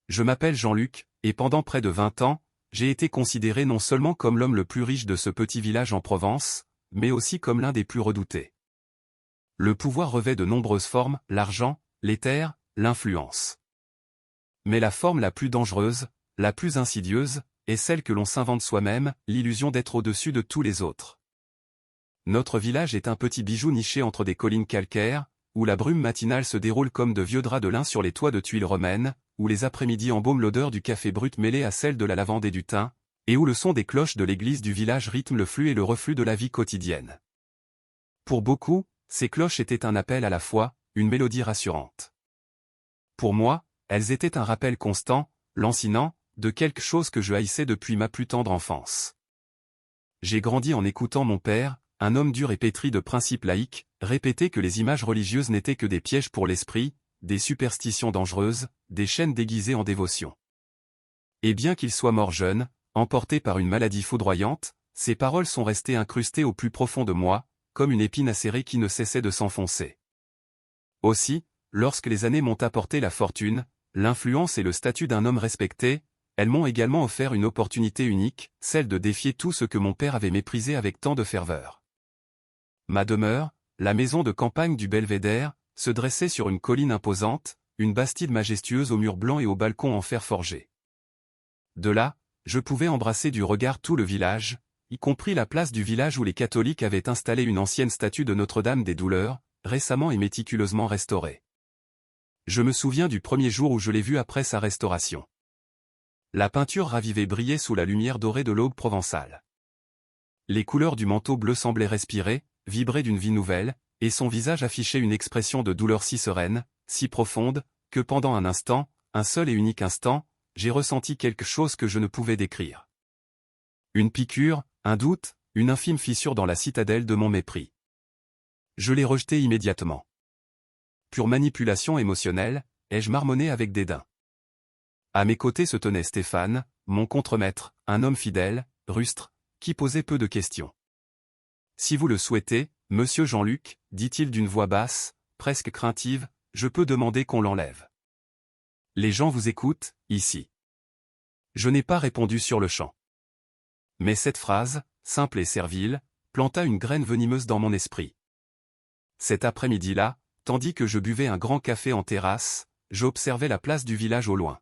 Je m'appelle Jean-Luc, et pendant près de 20 ans, j'ai été considéré non seulement comme l'homme le plus riche de ce petit village en Provence, mais aussi comme l'un des plus redoutés. Le pouvoir revêt de nombreuses formes, l'argent, les terres, l'influence. Mais la forme la plus dangereuse, la plus insidieuse, est celle que l'on s'invente soi-même, l'illusion d'être au-dessus de tous les autres. Notre village est un petit bijou niché entre des collines calcaires, où la brume matinale se déroule comme de vieux draps de lin sur les toits de tuiles romaines, où les après-midi embaument l'odeur du café brut mêlée à celle de la lavande et du thym, et où le son des cloches de l'église du village rythme le flux et le reflux de la vie quotidienne. Pour beaucoup, ces cloches étaient un appel à la foi, une mélodie rassurante. Pour moi, elles étaient un rappel constant, lancinant, de quelque chose que je haïssais depuis ma plus tendre enfance. J'ai grandi en écoutant mon père, un homme dur et pétri de principes laïques, répéter que les images religieuses n'étaient que des pièges pour l'esprit, des superstitions dangereuses, des chaînes déguisées en dévotion. Et bien qu'il soit mort jeune, emporté par une maladie foudroyante, ces paroles sont restées incrustées au plus profond de moi, comme une épine acérée qui ne cessait de s'enfoncer. Aussi, lorsque les années m'ont apporté la fortune, l'influence et le statut d'un homme respecté, elles m'ont également offert une opportunité unique, celle de défier tout ce que mon père avait méprisé avec tant de ferveur. Ma demeure, la maison de campagne du Belvédère, se dressait sur une colline imposante, une bastide majestueuse aux murs blancs et aux balcons en fer forgé. De là, je pouvais embrasser du regard tout le village, y compris la place du village où les catholiques avaient installé une ancienne statue de Notre-Dame des Douleurs, récemment et méticuleusement restaurée. Je me souviens du premier jour où je l'ai vue après sa restauration. La peinture ravivée brillait sous la lumière dorée de l'aube provençale. Les couleurs du manteau bleu semblaient respirer, vibrer d'une vie nouvelle, et son visage affichait une expression de douleur si sereine, si profonde, que pendant un instant, un seul et unique instant, j'ai ressenti quelque chose que je ne pouvais décrire. Une piqûre, un doute, une infime fissure dans la citadelle de mon mépris. Je l'ai rejeté immédiatement. Pure manipulation émotionnelle, ai-je marmonné avec dédain. À mes côtés se tenait Stéphane, mon contremaître, un homme fidèle, rustre, qui posait peu de questions. « Si vous le souhaitez, monsieur Jean-Luc, dit-il d'une voix basse, presque craintive, je peux demander qu'on l'enlève. Les gens vous écoutent, ici. » Je n'ai pas répondu sur le champ. Mais cette phrase, simple et servile, planta une graine venimeuse dans mon esprit. Cet après-midi-là, tandis que je buvais un grand café en terrasse, j'observais la place du village au loin.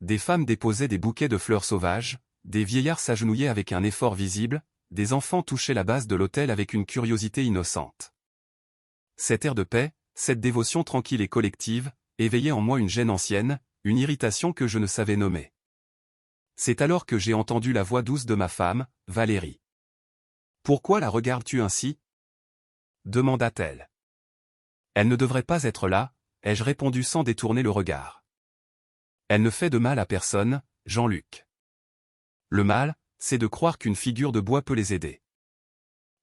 Des femmes déposaient des bouquets de fleurs sauvages, des vieillards s'agenouillaient avec un effort visible, des enfants touchaient la base de l'autel avec une curiosité innocente. Cet air de paix, cette dévotion tranquille et collective, éveillait en moi une gêne ancienne, une irritation que je ne savais nommer. C'est alors que j'ai entendu la voix douce de ma femme, Valérie. « Pourquoi la regardes-tu ainsi » demanda-t-elle. « Elle ne devrait pas être là, ai-je répondu sans détourner le regard. Elle ne fait de mal à personne, Jean-Luc. Le mal, c'est de croire qu'une figure de bois peut les aider. »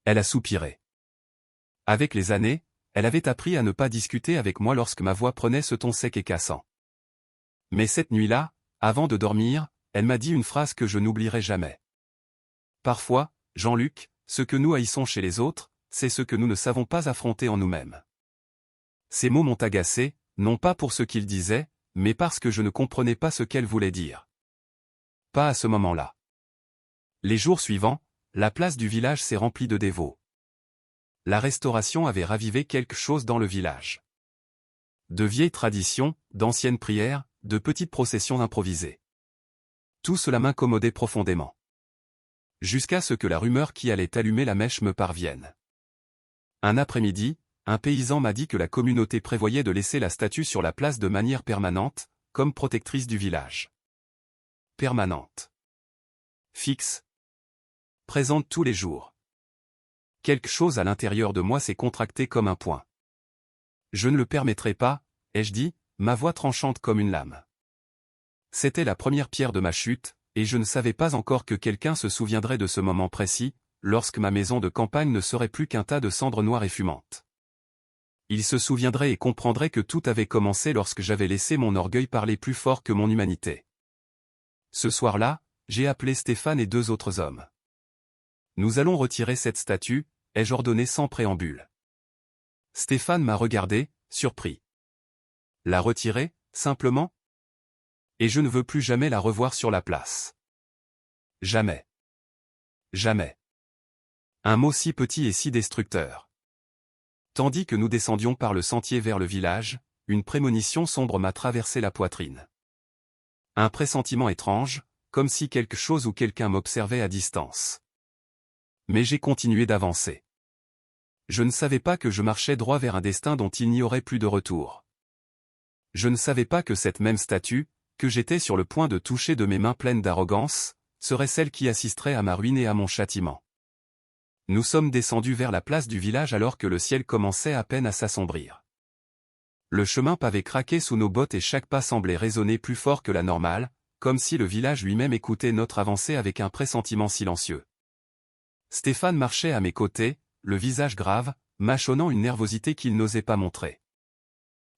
Elle a soupiré. Avec les années, elle avait appris à ne pas discuter avec moi lorsque ma voix prenait ce ton sec et cassant. Mais cette nuit-là, avant de dormir, elle m'a dit une phrase que je n'oublierai jamais. Parfois, Jean-Luc, ce que nous haïssons chez les autres, c'est ce que nous ne savons pas affronter en nous-mêmes. Ces mots m'ont agacé, non pas pour ce qu'ils disaient, mais parce que je ne comprenais pas ce qu'elle voulait dire. Pas à ce moment-là. Les jours suivants, la place du village s'est remplie de dévots. La restauration avait ravivé quelque chose dans le village. De vieilles traditions, d'anciennes prières, de petites processions improvisées. Tout cela m'incommodait profondément. Jusqu'à ce que la rumeur qui allait allumer la mèche me parvienne. Un après-midi, un paysan m'a dit que la communauté prévoyait de laisser la statue sur la place de manière permanente, comme protectrice du village. Permanente. Fixe. Présente tous les jours. Quelque chose à l'intérieur de moi s'est contracté comme un poing. Je ne le permettrai pas, ai-je dit, ma voix tranchante comme une lame. C'était la première pierre de ma chute, et je ne savais pas encore que quelqu'un se souviendrait de ce moment précis, lorsque ma maison de campagne ne serait plus qu'un tas de cendres noires et fumantes. Il se souviendrait et comprendrait que tout avait commencé lorsque j'avais laissé mon orgueil parler plus fort que mon humanité. Ce soir-là, j'ai appelé Stéphane et 2 autres hommes. Nous allons retirer cette statue, ai-je ordonné sans préambule. Stéphane m'a regardé, surpris. La retirer, simplement ? Et je ne veux plus jamais la revoir sur la place. Jamais. Jamais. Un mot si petit et si destructeur. Tandis que nous descendions par le sentier vers le village, une prémonition sombre m'a traversé la poitrine. Un pressentiment étrange, comme si quelque chose ou quelqu'un m'observait à distance. Mais j'ai continué d'avancer. Je ne savais pas que je marchais droit vers un destin dont il n'y aurait plus de retour. Je ne savais pas que cette même statue, que j'étais sur le point de toucher de mes mains pleines d'arrogance, serait celle qui assisterait à ma ruine et à mon châtiment. Nous sommes descendus vers la place du village alors que le ciel commençait à peine à s'assombrir. Le chemin pavé craquait sous nos bottes et chaque pas semblait résonner plus fort que la normale, comme si le village lui-même écoutait notre avancée avec un pressentiment silencieux. Stéphane marchait à mes côtés, le visage grave, mâchonnant une nervosité qu'il n'osait pas montrer.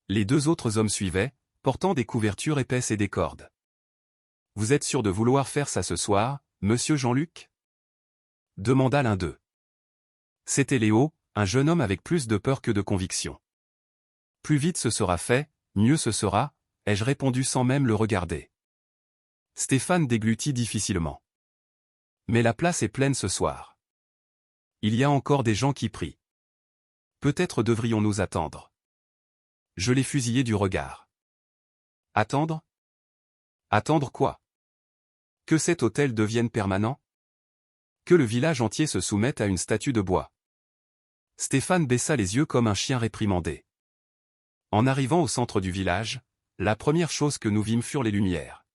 Les deux autres hommes suivaient, portant des couvertures épaisses et des cordes. « Vous êtes sûr de vouloir faire ça ce soir, monsieur Jean-Luc » demanda l'un d'eux. C'était Léo, un jeune homme avec plus de peur que de conviction. « Plus vite ce sera fait, mieux ce sera » ai-je répondu sans même le regarder. Stéphane déglutit difficilement. « Mais la place est pleine ce soir. Il y a encore des gens qui prient. Peut-être devrions-nous attendre. » Je l'ai fusillé du regard. « Attendre ? Attendre quoi ? Que cet hôtel devienne permanent ? Que le village entier se soumette à une statue de bois ?» Stéphane baissa les yeux comme un chien réprimandé. En arrivant au centre du village, la première chose que nous vîmes furent les lumières.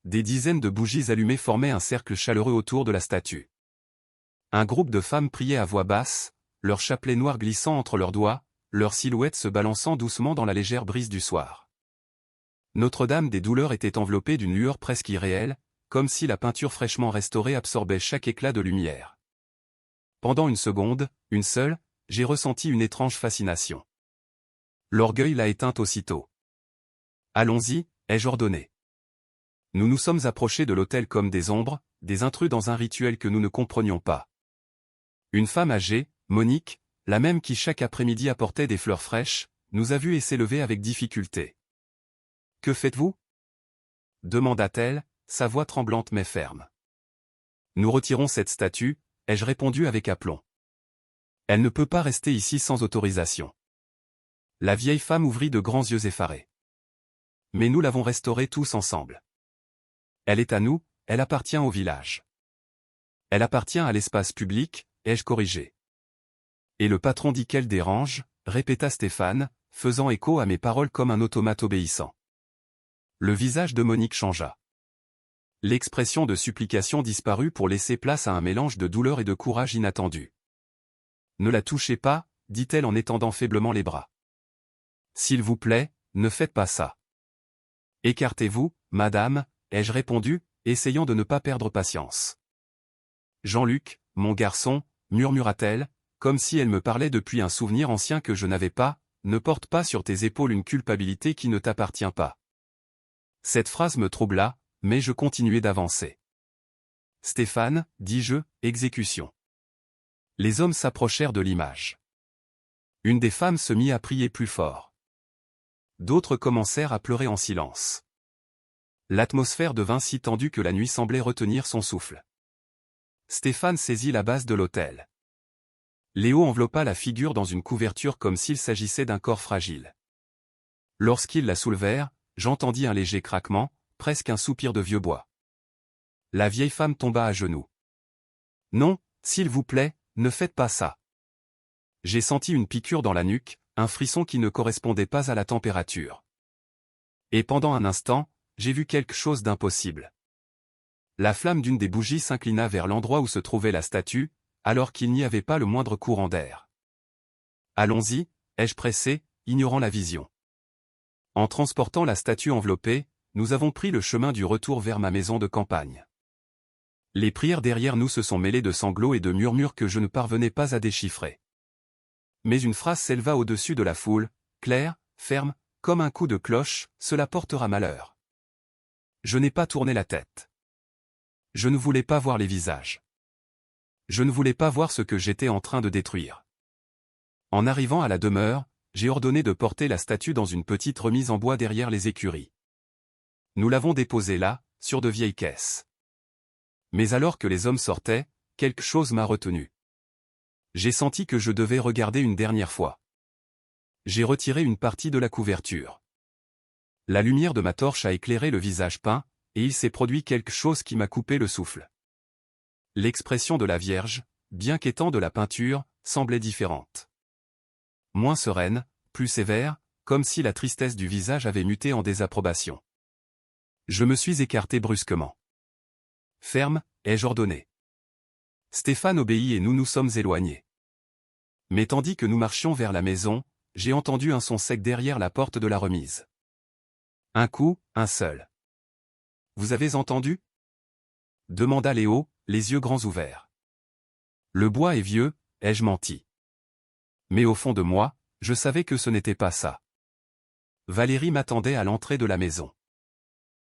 Des dizaines de bougies allumées formaient un cercle chaleureux autour de la statue. Un groupe de femmes priaient à voix basse, leurs chapelets noirs glissant entre leurs doigts, leurs silhouettes se balançant doucement dans la légère brise du soir. Notre-Dame des douleurs était enveloppée d'une lueur presque irréelle, comme si la peinture fraîchement restaurée absorbait chaque éclat de lumière. Pendant une seconde, une seule, j'ai ressenti une étrange fascination. L'orgueil l'a éteinte aussitôt. « Allons-y » ai-je ordonné. Nous nous sommes approchés de l'autel comme des ombres, des intrus dans un rituel que nous ne comprenions pas. Une femme âgée, Monique, la même qui chaque après-midi apportait des fleurs fraîches, nous a vus et s'est levée avec difficulté. « Que faites-vous » demanda-t-elle, sa voix tremblante mais ferme. « Nous retirons cette statue » ai-je répondu avec aplomb. « Elle ne peut pas rester ici sans autorisation. » La vieille femme ouvrit de grands yeux effarés. « Mais nous l'avons restaurée tous ensemble. Elle est à nous, elle appartient au village. Elle appartient à l'espace public, ai-je corrigé. Et le patron dit qu'elle dérange, répéta Stéphane, faisant écho à mes paroles comme un automate obéissant. Le visage de Monique changea. L'expression de supplication disparut pour laisser place à un mélange de douleur et de courage inattendu. « Ne la touchez pas, dit-elle en étendant faiblement les bras. S'il vous plaît, ne faites pas ça. Écartez-vous, madame, ai-je répondu, essayant de ne pas perdre patience. Jean-Luc, mon garçon, murmura-t-elle, comme si elle me parlait depuis un souvenir ancien que je n'avais pas, ne porte pas sur tes épaules une culpabilité qui ne t'appartient pas. Cette phrase me troubla, mais je continuai d'avancer. Stéphane, dis-je, exécution. Les hommes s'approchèrent de l'image. Une des femmes se mit à prier plus fort. D'autres commencèrent à pleurer en silence. L'atmosphère devint si tendue que la nuit semblait retenir son souffle. Stéphane saisit la base de l'autel. Léo enveloppa la figure dans une couverture comme s'il s'agissait d'un corps fragile. Lorsqu'ils la soulevèrent, j'entendis un léger craquement, presque un soupir de vieux bois. La vieille femme tomba à genoux. « Non, s'il vous plaît, ne faites pas ça. » J'ai senti une piqûre dans la nuque, un frisson qui ne correspondait pas à la température. Et pendant un instant, j'ai vu quelque chose d'impossible. La flamme d'une des bougies s'inclina vers l'endroit où se trouvait la statue, alors qu'il n'y avait pas le moindre courant d'air. « Allons-y » ai-je pressé, ignorant la vision. En transportant la statue enveloppée, nous avons pris le chemin du retour vers ma maison de campagne. Les prières derrière nous se sont mêlées de sanglots et de murmures que je ne parvenais pas à déchiffrer. Mais une phrase s'éleva au-dessus de la foule, claire, ferme, comme un coup de cloche, « Cela portera malheur. » Je n'ai pas tourné la tête. Je ne voulais pas voir les visages. Je ne voulais pas voir ce que j'étais en train de détruire. En arrivant à la demeure, j'ai ordonné de porter la statue dans une petite remise en bois derrière les écuries. Nous l'avons déposé là, sur de vieilles caisses. Mais alors que les hommes sortaient, quelque chose m'a retenu. J'ai senti que je devais regarder une dernière fois. J'ai retiré une partie de la couverture. La lumière de ma torche a éclairé le visage peint, et il s'est produit quelque chose qui m'a coupé le souffle. L'expression de la Vierge, bien qu'étant de la peinture, semblait différente. Moins sereine, plus sévère, comme si la tristesse du visage avait muté en désapprobation. Je me suis écarté brusquement. Ferme, ai-je ordonné. Stéphane obéit et nous nous sommes éloignés. Mais tandis que nous marchions vers la maison, j'ai entendu un son sec derrière la porte de la remise. Un coup, un seul. Vous avez entendu? Demanda Léo, les yeux grands ouverts. Le bois est vieux, ai-je menti. Mais au fond de moi, je savais que ce n'était pas ça. Valérie m'attendait à l'entrée de la maison.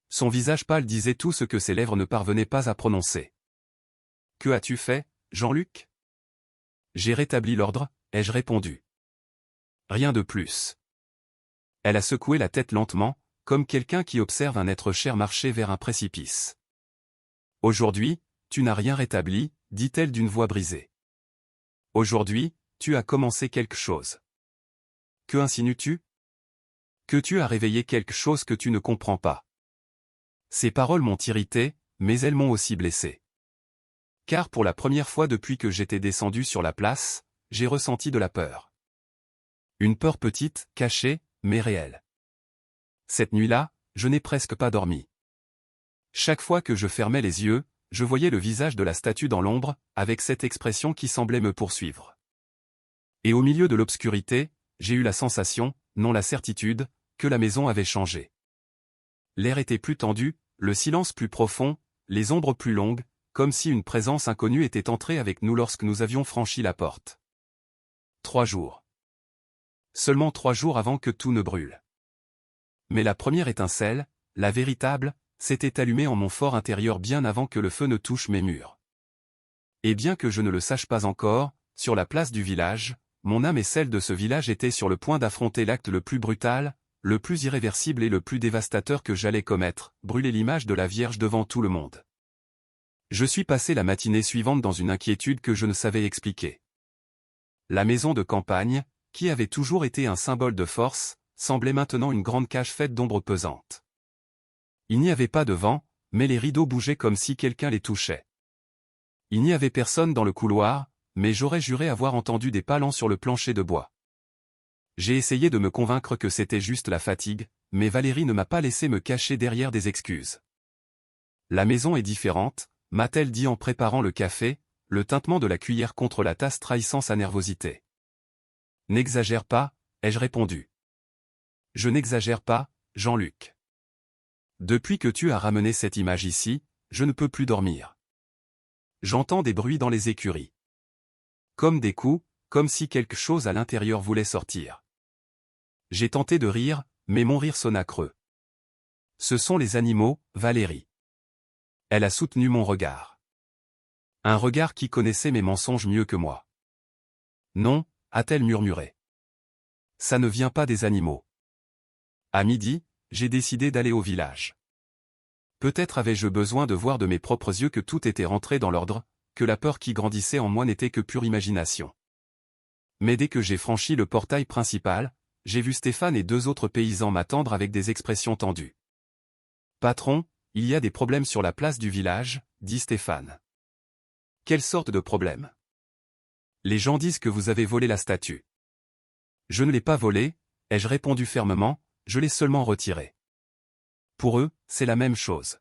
Son visage pâle disait tout ce que ses lèvres ne parvenaient pas à prononcer. Que as-tu fait, Jean-Luc? J'ai rétabli l'ordre, ai-je répondu. Rien de plus. Elle a secoué la tête lentement, comme quelqu'un qui observe un être cher marcher vers un précipice. Aujourd'hui, tu n'as rien rétabli, dit-elle d'une voix brisée. Aujourd'hui, tu as commencé quelque chose. Que insinues-tu? Que tu as réveillé quelque chose que tu ne comprends pas. Ces paroles m'ont irrité, mais elles m'ont aussi blessé. Car pour la première fois depuis que j'étais descendu sur la place, j'ai ressenti de la peur. Une peur petite, cachée, mais réelle. Cette nuit-là, je n'ai presque pas dormi. Chaque fois que je fermais les yeux, je voyais le visage de la statue dans l'ombre, avec cette expression qui semblait me poursuivre. Et au milieu de l'obscurité, j'ai eu la sensation, non la certitude, que la maison avait changé. L'air était plus tendu, le silence plus profond, les ombres plus longues, comme si une présence inconnue était entrée avec nous lorsque nous avions franchi la porte. 3 jours. Seulement 3 jours avant que tout ne brûle. Mais la première étincelle, la véritable, s'était allumée en mon fort intérieur bien avant que le feu ne touche mes murs. Et bien que je ne le sache pas encore, sur la place du village, mon âme et celle de ce village étaient sur le point d'affronter l'acte le plus brutal, le plus irréversible et le plus dévastateur que j'allais commettre, brûler l'image de la Vierge devant tout le monde. Je suis passé la matinée suivante dans une inquiétude que je ne savais expliquer. La maison de campagne, qui avait toujours été un symbole de force, semblait maintenant une grande cage faite d'ombres pesantes. Il n'y avait pas de vent, mais les rideaux bougeaient comme si quelqu'un les touchait. Il n'y avait personne dans le couloir, mais j'aurais juré avoir entendu des pas lents sur le plancher de bois. J'ai essayé de me convaincre que c'était juste la fatigue, mais Valérie ne m'a pas laissé me cacher derrière des excuses. La maison est différente, m'a-t-elle dit en préparant le café, le tintement de la cuillère contre la tasse trahissant sa nervosité. N'exagère pas, ai-je répondu. Je n'exagère pas, Jean-Luc. Depuis que tu as ramené cette image ici, je ne peux plus dormir. J'entends des bruits dans les écuries. Comme des coups, comme si quelque chose à l'intérieur voulait sortir. J'ai tenté de rire, mais mon rire sonna creux. Ce sont les animaux, Valérie. Elle a soutenu mon regard. Un regard qui connaissait mes mensonges mieux que moi. Non, a-t-elle murmuré. Ça ne vient pas des animaux. À midi, j'ai décidé d'aller au village. Peut-être avais-je besoin de voir de mes propres yeux que tout était rentré dans l'ordre, que la peur qui grandissait en moi n'était que pure imagination. Mais dès que j'ai franchi le portail principal, j'ai vu Stéphane et 2 autres paysans m'attendre avec des expressions tendues. « Patron, il y a des problèmes sur la place du village, » dit Stéphane. « Quelle sorte de problème? Les gens disent que vous avez volé la statue. » Je ne l'ai pas volée, ai-je répondu fermement, je l'ai seulement retirée. Pour eux, c'est la même chose.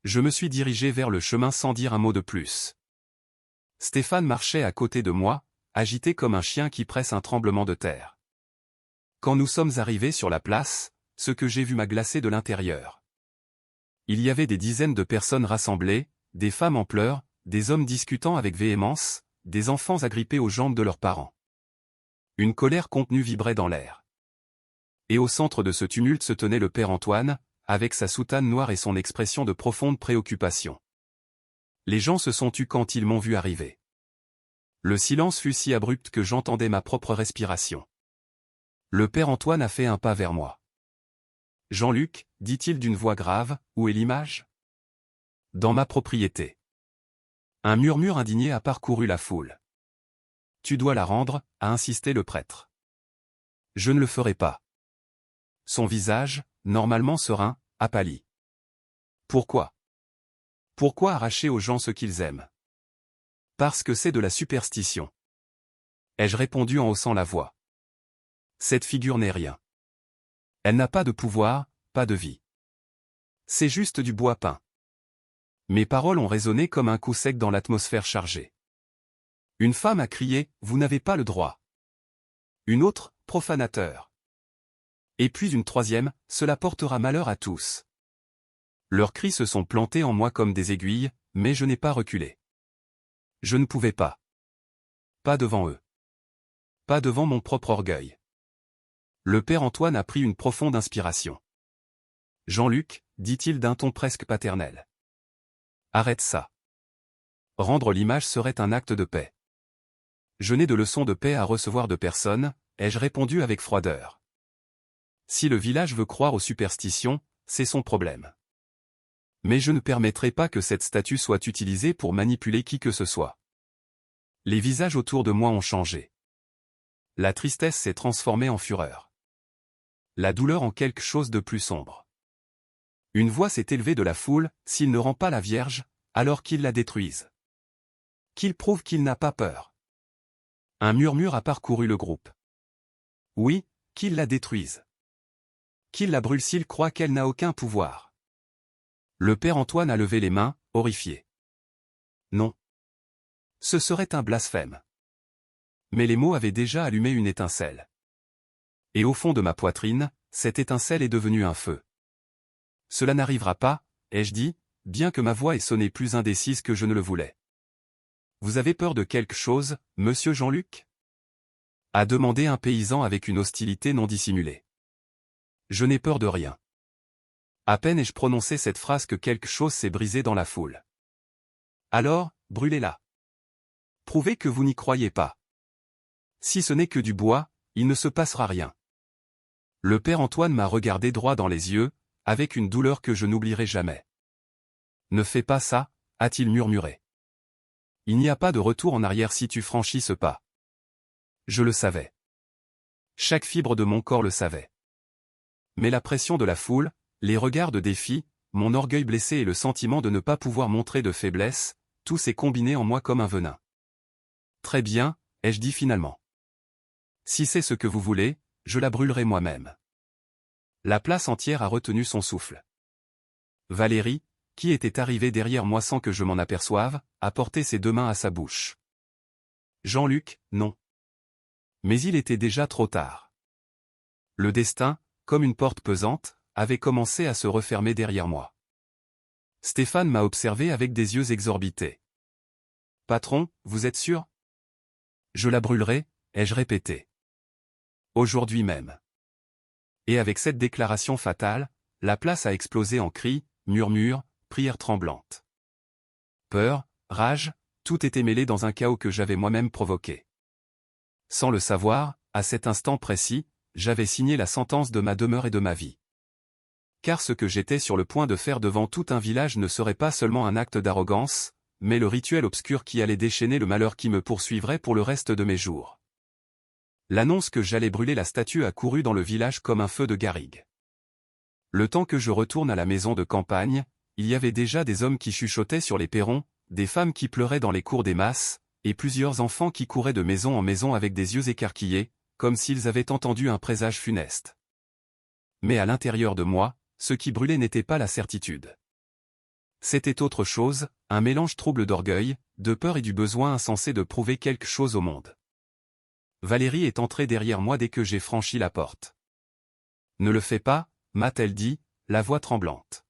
Je me suis dirigé vers le chemin sans dire un mot de plus. Stéphane marchait à côté de moi, agité comme un chien qui presse un tremblement de terre. Quand nous sommes arrivés sur la place, ce que j'ai vu m'a glacé de l'intérieur. Il y avait des dizaines de personnes rassemblées, des femmes en pleurs, des hommes discutant avec véhémence, des enfants agrippés aux jambes de leurs parents. Une colère contenue vibrait dans l'air. Et au centre de ce tumulte se tenait le père Antoine, avec sa soutane noire et son expression de profonde préoccupation. Les gens se sont tus quand ils m'ont vu arriver. Le silence fut si abrupt que j'entendais ma propre respiration. Le père Antoine a fait un pas vers moi. Jean-Luc, dit-il d'une voix grave, où est l'image? Dans ma propriété. Un murmure indigné a parcouru la foule. Tu dois la rendre, a insisté le prêtre. Je ne le ferai pas. Son visage, normalement serein, a pâli. Pourquoi? Pourquoi arracher aux gens ce qu'ils aiment? Parce que c'est de la superstition. Ai-je répondu en haussant la voix. Cette figure n'est rien. Elle n'a pas de pouvoir, pas de vie. C'est juste du bois peint. Mes paroles ont résonné comme un coup sec dans l'atmosphère chargée. Une femme a crié, vous n'avez pas le droit. Une autre, profanateur. Et puis une troisième, cela portera malheur à tous. Leurs cris se sont plantés en moi comme des aiguilles, mais je n'ai pas reculé. Je ne pouvais pas. Pas devant eux. Pas devant mon propre orgueil. Le père Antoine a pris une profonde inspiration. Jean-Luc, dit-il d'un ton presque paternel. Arrête ça. Rendre l'image serait un acte de paix. Je n'ai de leçon de paix à recevoir de personne, ai-je répondu avec froideur. Si le village veut croire aux superstitions, c'est son problème. Mais je ne permettrai pas que cette statue soit utilisée pour manipuler qui que ce soit. Les visages autour de moi ont changé. La tristesse s'est transformée en fureur. La douleur en quelque chose de plus sombre. Une voix s'est élevée de la foule, s'il ne rend pas la Vierge, alors qu'il la détruise. Qu'il prouve qu'il n'a pas peur. Un murmure a parcouru le groupe. Oui, qu'il la détruise. Qu'il la brûle s'il croit qu'elle n'a aucun pouvoir. Le père Antoine a levé les mains, horrifié. Non. Ce serait un blasphème. Mais les mots avaient déjà allumé une étincelle. Et au fond de ma poitrine, cette étincelle est devenue un feu. Cela n'arrivera pas, ai-je dit, bien que ma voix ait sonné plus indécise que je ne le voulais. Vous avez peur de quelque chose, monsieur Jean-Luc? A demandé un paysan avec une hostilité non dissimulée. Je n'ai peur de rien. À peine ai-je prononcé cette phrase que quelque chose s'est brisé dans la foule. Alors, brûlez-la. Prouvez que vous n'y croyez pas. Si ce n'est que du bois, il ne se passera rien. Le père Antoine m'a regardé droit dans les yeux, avec une douleur que je n'oublierai jamais. Ne fais pas ça, a-t-il murmuré. Il n'y a pas de retour en arrière si tu franchis ce pas. Je le savais. Chaque fibre de mon corps le savait. Mais la pression de la foule, les regards de défi, mon orgueil blessé et le sentiment de ne pas pouvoir montrer de faiblesse, tout s'est combiné en moi comme un venin. Très bien, ai-je dit finalement. Si c'est ce que vous voulez, je la brûlerai moi-même. La place entière a retenu son souffle. Valérie, qui était arrivée derrière moi sans que je m'en aperçoive, a porté ses 2 mains à sa bouche. Jean-Luc, non. Mais il était déjà trop tard. Le destin, comme une porte pesante, avait commencé à se refermer derrière moi. Stéphane m'a observé avec des yeux exorbités. Patron, vous êtes sûr? Je la brûlerai, ai-je répété. Aujourd'hui même. Et avec cette déclaration fatale, la place a explosé en cris, murmures, prières tremblantes. Peur, rage, tout était mêlé dans un chaos que j'avais moi-même provoqué. Sans le savoir, à cet instant précis, j'avais signé la sentence de ma demeure et de ma vie. Car ce que j'étais sur le point de faire devant tout un village ne serait pas seulement un acte d'arrogance, mais le rituel obscur qui allait déchaîner le malheur qui me poursuivrait pour le reste de mes jours. L'annonce que j'allais brûler la statue a couru dans le village comme un feu de garrigue. Le temps que je retourne à la maison de campagne, il y avait déjà des hommes qui chuchotaient sur les perrons, des femmes qui pleuraient dans les cours des masses, et plusieurs enfants qui couraient de maison en maison avec des yeux écarquillés, comme s'ils avaient entendu un présage funeste. Mais à l'intérieur de moi, ce qui brûlait n'était pas la certitude. C'était autre chose, un mélange trouble d'orgueil, de peur et du besoin insensé de prouver quelque chose au monde. Valérie est entrée derrière moi dès que j'ai franchi la porte. Ne le fais pas, m'a-t-elle dit, la voix tremblante.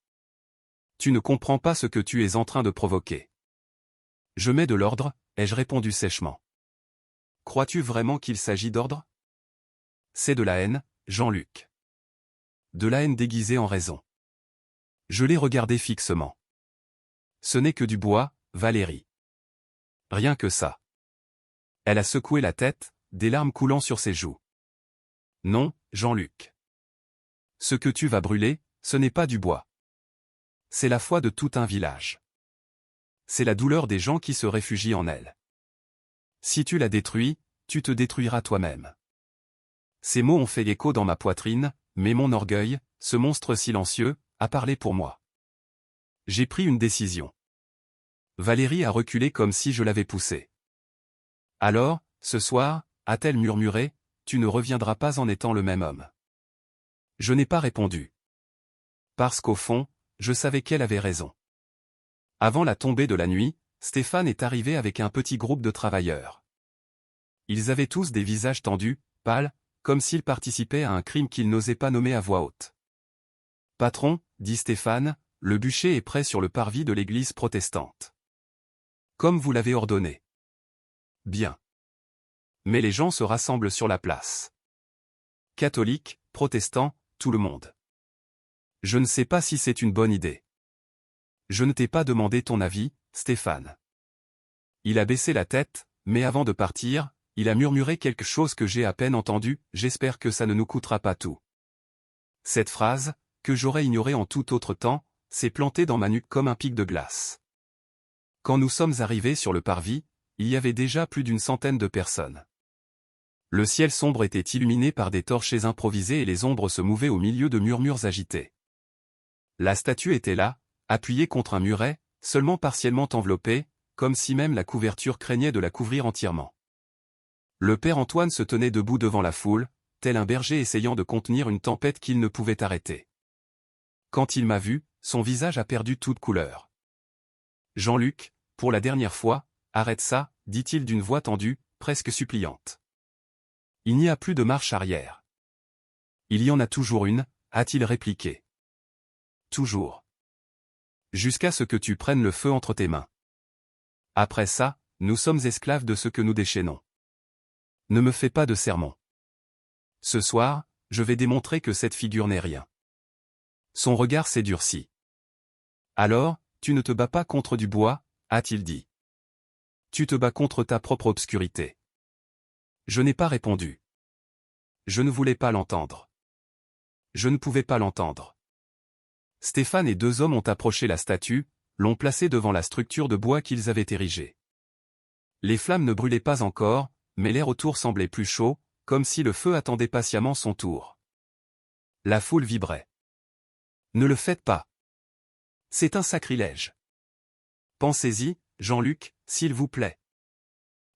Tu ne comprends pas ce que tu es en train de provoquer. Je mets de l'ordre, ai-je répondu sèchement. Crois-tu vraiment qu'il s'agit d'ordre? C'est de la haine, Jean-Luc. De la haine déguisée en raison. Je l'ai regardé fixement. Ce n'est que du bois, Valérie. Rien que ça. Elle a secoué la tête, des larmes coulant sur ses joues. Non, Jean-Luc. Ce que tu vas brûler, ce n'est pas du bois. C'est la foi de tout un village. C'est la douleur des gens qui se réfugient en elle. Si tu la détruis, tu te détruiras toi-même. Ces mots ont fait écho dans ma poitrine, mais mon orgueil, ce monstre silencieux, a parlé pour moi. J'ai pris une décision. Valérie a reculé comme si je l'avais poussée. Alors, ce soir, a-t-elle murmuré, tu ne reviendras pas en étant le même homme. Je n'ai pas répondu. Parce qu'au fond, je savais qu'elle avait raison. Avant la tombée de la nuit, Stéphane est arrivé avec un petit groupe de travailleurs. Ils avaient tous des visages tendus, pâles, comme s'ils participaient à un crime qu'ils n'osaient pas nommer à voix haute. « Patron, dit Stéphane, le bûcher est prêt sur le parvis de l'église protestante. Comme vous l'avez ordonné. Bien. Mais les gens se rassemblent sur la place. Catholiques, protestants, tout le monde. Je ne sais pas si c'est une bonne idée. Je ne t'ai pas demandé ton avis, Stéphane. » Il a baissé la tête, mais avant de partir, il a murmuré quelque chose que j'ai à peine entendu, « J'espère que ça ne nous coûtera pas tout. » Cette phrase, que j'aurais ignorée en tout autre temps, s'est plantée dans ma nuque comme un pic de glace. Quand nous sommes arrivés sur le parvis, il y avait déjà plus d'une centaine de personnes. Le ciel sombre était illuminé par des torchers improvisés et les ombres se mouvaient au milieu de murmures agités. La statue était là, appuyée contre un muret, seulement partiellement enveloppée, comme si même la couverture craignait de la couvrir entièrement. Le père Antoine se tenait debout devant la foule, tel un berger essayant de contenir une tempête qu'il ne pouvait arrêter. Quand il m'a vu, son visage a perdu toute couleur. « Jean-Luc, pour la dernière fois, arrête ça, dit-il d'une voix tendue, presque suppliante. Il n'y a plus de marche arrière. Il y en a toujours une, a-t-il répliqué. Toujours. Jusqu'à ce que tu prennes le feu entre tes mains. Après ça, nous sommes esclaves de ce que nous déchaînons. Ne me fais pas de sermon. Ce soir, je vais démontrer que cette figure n'est rien. » Son regard s'est durci. « Alors, tu ne te bats pas contre du bois, a-t-il dit. Tu te bats contre ta propre obscurité. » Je n'ai pas répondu. Je ne voulais pas l'entendre. Je ne pouvais pas l'entendre. Stéphane et deux hommes ont approché la statue, l'ont placée devant la structure de bois qu'ils avaient érigée. Les flammes ne brûlaient pas encore, mais l'air autour semblait plus chaud, comme si le feu attendait patiemment son tour. La foule vibrait. « Ne le faites pas. C'est un sacrilège. Pensez-y, Jean-Luc, s'il vous plaît. »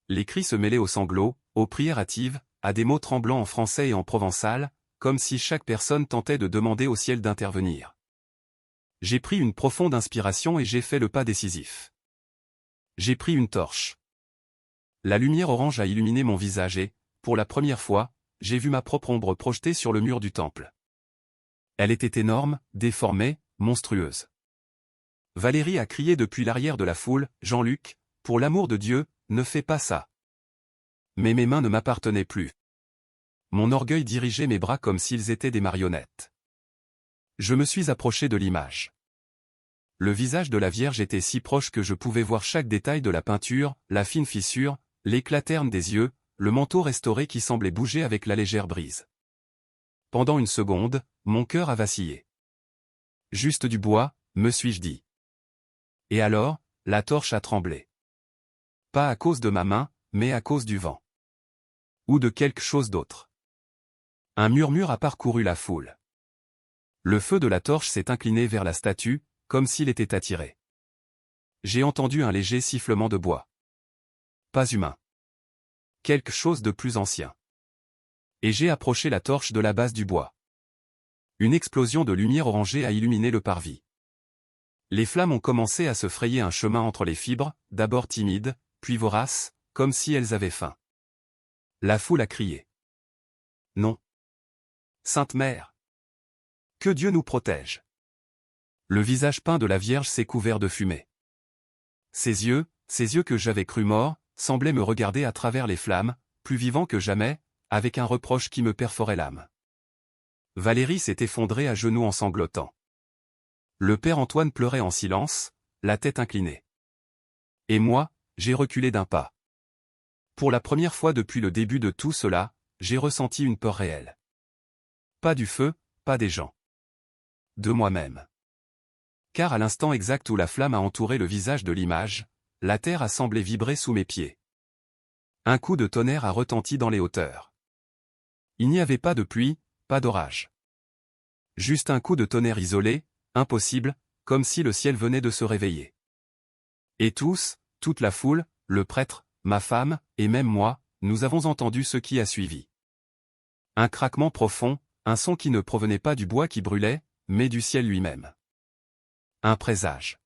Les cris se mêlaient aux sanglots, aux prières hâtives, à des mots tremblants en français et en provençal, comme si chaque personne tentait de demander au ciel d'intervenir. J'ai pris une profonde inspiration et j'ai fait le pas décisif. J'ai pris une torche. La lumière orange a illuminé mon visage et, pour la première fois, j'ai vu ma propre ombre projetée sur le mur du temple. Elle était énorme, déformée, monstrueuse. Valérie a crié depuis l'arrière de la foule, « Jean-Luc, pour l'amour de Dieu, ne fais pas ça. » Mais mes mains ne m'appartenaient plus. Mon orgueil dirigeait mes bras comme s'ils étaient des marionnettes. Je me suis approché de l'image. Le visage de la Vierge était si proche que je pouvais voir chaque détail de la peinture, la fine fissure, l'éclat terne des yeux, le manteau restauré qui semblait bouger avec la légère brise. Pendant une seconde, mon cœur a vacillé. Juste du bois, me suis-je dit. Et alors, la torche a tremblé. Pas à cause de ma main, mais à cause du vent. Ou de quelque chose d'autre. Un murmure a parcouru la foule. Le feu de la torche s'est incliné vers la statue, comme s'il était attiré. J'ai entendu un léger sifflement de bois. Pas humain. Quelque chose de plus ancien. Et j'ai approché la torche de la base du bois. Une explosion de lumière orangée a illuminé le parvis. Les flammes ont commencé à se frayer un chemin entre les fibres, d'abord timides, puis voraces, comme si elles avaient faim. La foule a crié. Non. Sainte Mère. Que Dieu nous protège. Le visage peint de la Vierge s'est couvert de fumée. Ces yeux que j'avais crus morts, semblaient me regarder à travers les flammes, plus vivants que jamais, avec un reproche qui me perforait l'âme. Valérie s'est effondrée à genoux en sanglotant. Le père Antoine pleurait en silence, la tête inclinée. Et moi, j'ai reculé d'un pas. Pour la première fois depuis le début de tout cela, j'ai ressenti une peur réelle. Pas du feu, pas des gens. de moi-même. Car à l'instant exact où la flamme a entouré le visage de l'image, la terre a semblé vibrer sous mes pieds. Un coup de tonnerre a retenti dans les hauteurs. Il n'y avait pas de pluie, pas d'orage. Juste un coup de tonnerre isolé, impossible, comme si le ciel venait de se réveiller. Et tous, toute la foule, le prêtre, ma femme, et même moi, nous avons entendu ce qui a suivi. Un craquement profond, un son qui ne provenait pas du bois qui brûlait, mais du ciel lui-même. Un présage.